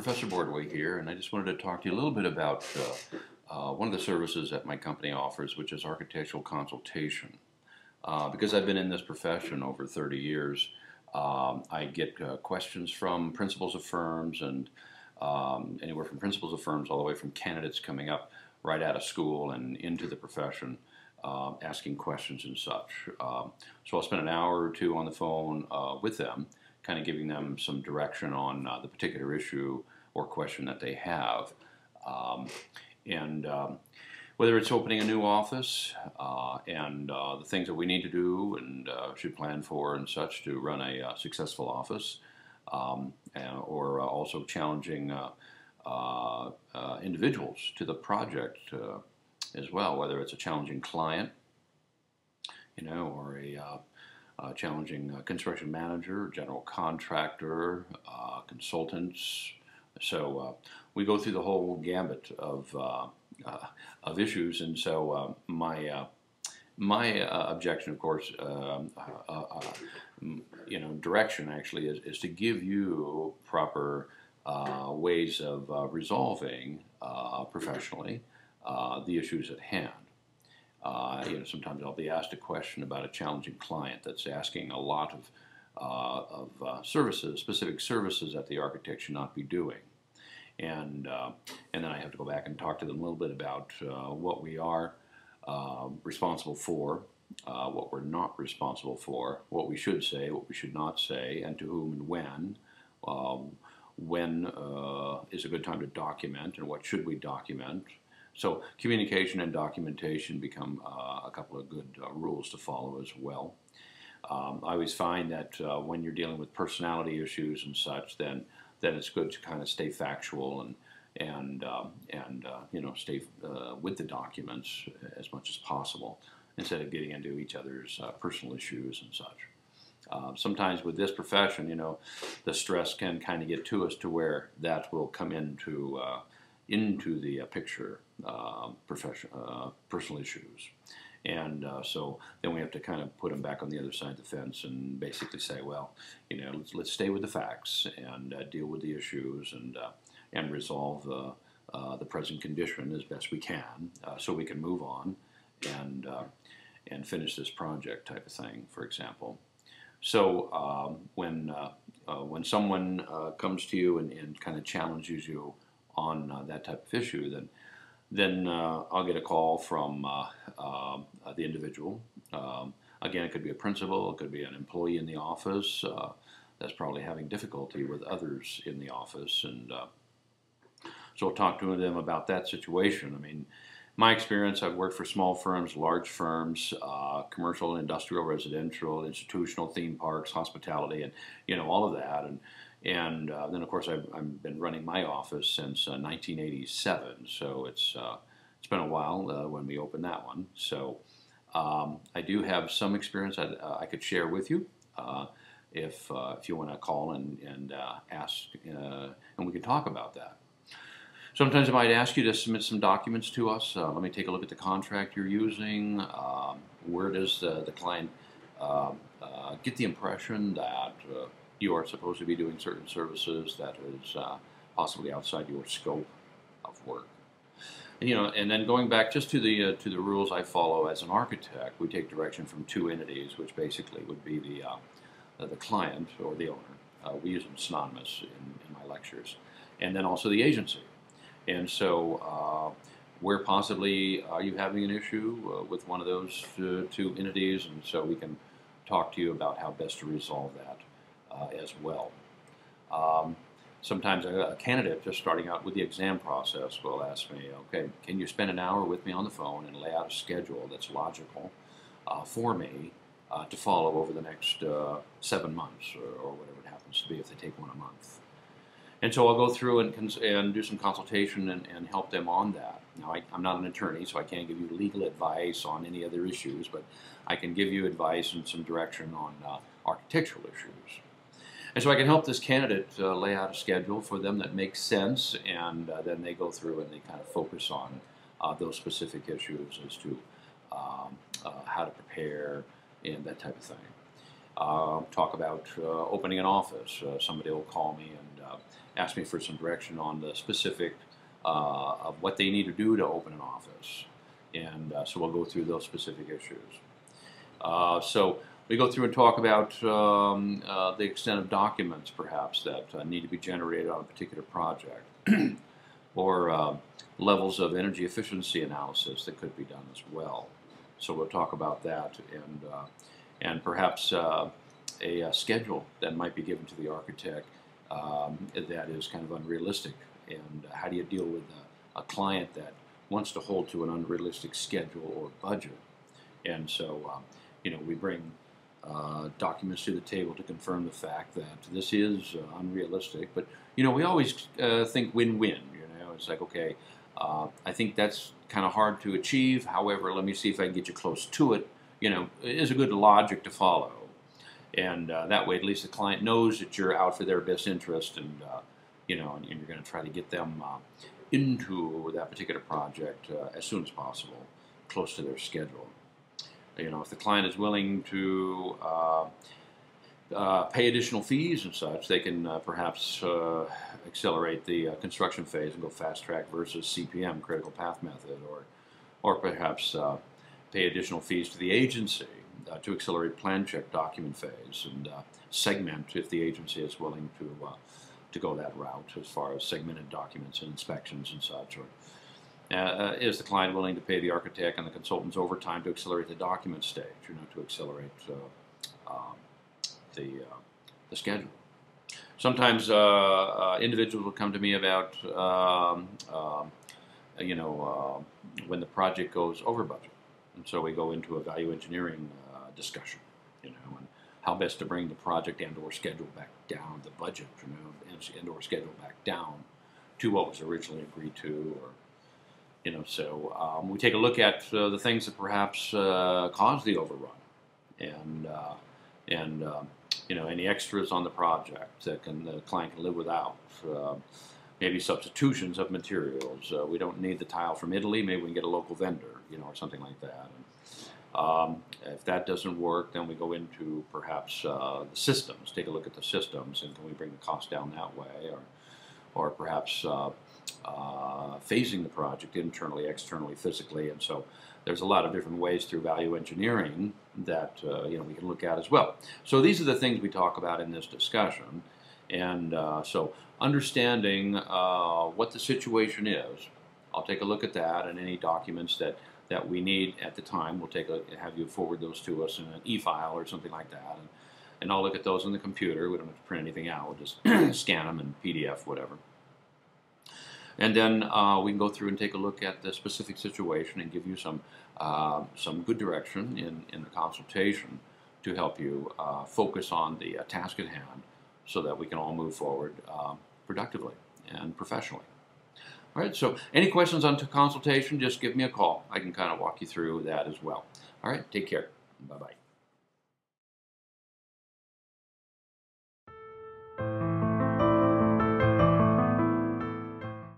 Professor Boardway here, and I just wanted to talk to you a little bit about one of the services that my company offers, which is architectural consultation. Because I've been in this profession over 30 years, I get questions from principals of firms and anywhere from principals of firms all the way from candidates coming up right out of school and into the profession, asking questions and such. So I'll spend an hour or two on the phone with them, kind of giving them some direction on the particular issue or question that they have. And whether it's opening a new office and the things that we need to do and should plan for and such to run a successful office, or also challenging individuals to the project as well, whether it's a challenging client, or a challenging construction manager, general contractor, consultants. So we go through the whole gambit of issues, and so my objection, of course, direction actually is to give you proper ways of resolving professionally the issues at hand. Sometimes I'll be asked a question about a challenging client that's asking a lot of services, specific services that the architect should not be doing. And then I have to go back and talk to them a little bit about what we are responsible for, what we're not responsible for, what we should say, what we should not say, and to whom and when. When is a good time to document, and what should we document? So communication and documentation become a couple of good rules to follow as well. I always find that when you're dealing with personality issues and such, then it's good to kind of stay factual and stay with the documents as much as possible instead of getting into each other's personal issues and such. Sometimes with this profession, the stress can kind of get to us to where that will come into the picture, personal issues. And so then we have to kind of put them back on the other side of the fence and basically say, well, let's stay with the facts and deal with the issues and resolve the present condition as best we can, so we can move on and finish this project type of thing, for example. So when someone comes to you and kind of challenges you on that type of issue, then I'll get a call from the individual. Again, it could be a principal, it could be an employee in the office that's probably having difficulty with others in the office, and so I'll talk to them about that situation. I mean, my experience, I've worked for small firms, large firms, commercial and industrial, residential, institutional, theme parks, hospitality, and all of that. And then, of course, I've been running my office since 1987, so it's been a while when we opened that one. So I do have some experience I could share with you if you want to call and ask, and we can talk about that. Sometimes I might ask you to submit some documents to us. Let me take a look at the contract you're using. Where does the client get the impression that you are supposed to be doing certain services that is possibly outside your scope of work? And then going back just to the rules I follow as an architect, we take direction from two entities, which basically would be the client or the owner. We use them synonymous in my lectures, and then also the agency. And so where possibly are you having an issue with one of those two entities, and so we can talk to you about how best to resolve that as well. Sometimes a candidate just starting out with the exam process will ask me, okay, can you spend an hour with me on the phone and lay out a schedule that's logical for me to follow over the next 7 months or whatever it happens to be if they take one a month. And so I'll go through and do some consultation and help them on that. Now, I'm not an attorney, so I can't give you legal advice on any other issues, but I can give you advice and some direction on architectural issues. And so I can help this candidate lay out a schedule for them that makes sense, and then they go through and they kind of focus on those specific issues as to how to prepare and that type of thing. Talk about opening an office. Somebody will call me ask me for some direction on the specific of what they need to do to open an office. And so we'll go through those specific issues. So we go through and talk about the extent of documents, perhaps, that need to be generated on a particular project, or levels of energy efficiency analysis that could be done as well. So we'll talk about that, and perhaps a schedule that might be given to the architect that is kind of unrealistic, and how do you deal with a client that wants to hold to an unrealistic schedule or budget. And so we bring documents to the table to confirm the fact that this is unrealistic, but we always think win-win. It's like, okay, I think that's kind of hard to achieve, however, let me see if I can get you close to it. Is a good logic to follow, and that way at least the client knows that you're out for their best interest, and and you're going to try to get them into that particular project as soon as possible, close to their schedule. If the client is willing to pay additional fees and such, they can perhaps accelerate the construction phase and go fast track versus CPM, critical path method, or perhaps pay additional fees to the agency to accelerate plan check document phase, and segment if the agency is willing to go that route as far as segmented documents and inspections and such. Or is the client willing to pay the architect and the consultants overtime to accelerate the document stage, to accelerate the schedule. Sometimes individuals will come to me about when the project goes over budget, and so we go into a value engineering discussion, and how best to bring the project and/or schedule back down, the budget, and/or schedule back down to what was originally agreed to, or so we take a look at the things that perhaps caused the overrun, and any extras on the project that the client can live without. Maybe substitutions of materials. We don't need the tile from Italy. Maybe we can get a local vendor, or something like that. And, if that doesn't work, then we go into perhaps the systems. Take a look at the systems, and can we bring the cost down that way, or perhaps phasing the project internally, externally, physically. And so there's a lot of different ways through value engineering that we can look at as well. So these are the things we talk about in this discussion. And so understanding what the situation is, I'll take a look at that, and any documents that we need at the time, we'll have you forward those to us in an e-file or something like that. And I'll look at those on the computer. We don't have to print anything out. We'll just scan them in PDF, whatever. And then we can go through and take a look at the specific situation and give you some good direction in the consultation to help you focus on the task at hand, so that we can all move forward productively and professionally. All right, so any questions on consultation, just give me a call. I can kind of walk you through that as well. All right, take care. Bye-bye.